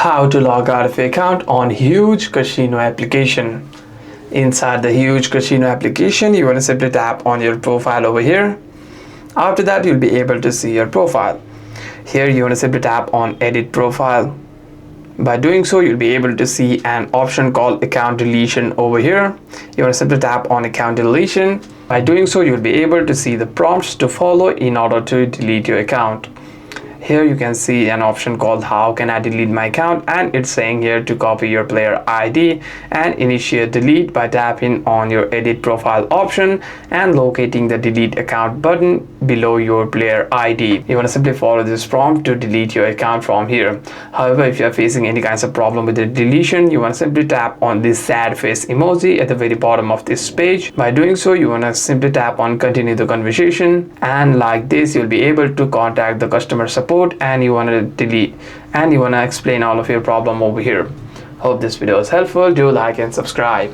how to log out of your account on Huuuge Casino application. Inside the Huuuge Casino application, you want to simply tap on your profile over here. After that, you'll be able to see your profile. Here you want to simply tap on edit profile. By doing so, you'll be able to see an option called account deletion over here. You want to simply tap on account deletion. By doing so, you'll be able to see the prompts to follow in order to delete your account. Here you can see an option called how can I delete my account, and it's saying here to copy your player ID and initiate delete by tapping on your edit profile option and locating the delete account button below your player ID. You want to simply follow this prompt to delete your account from here. However, if you are facing any kinds of problem with the deletion, you want to simply tap on this sad face emoji at the very bottom of this page. By doing so, you want to simply tap on continue the conversation, and like this you'll be able to contact the customer support and you want to delete and you want to explain all of your problem over here. Hope this video is helpful. Do like and subscribe.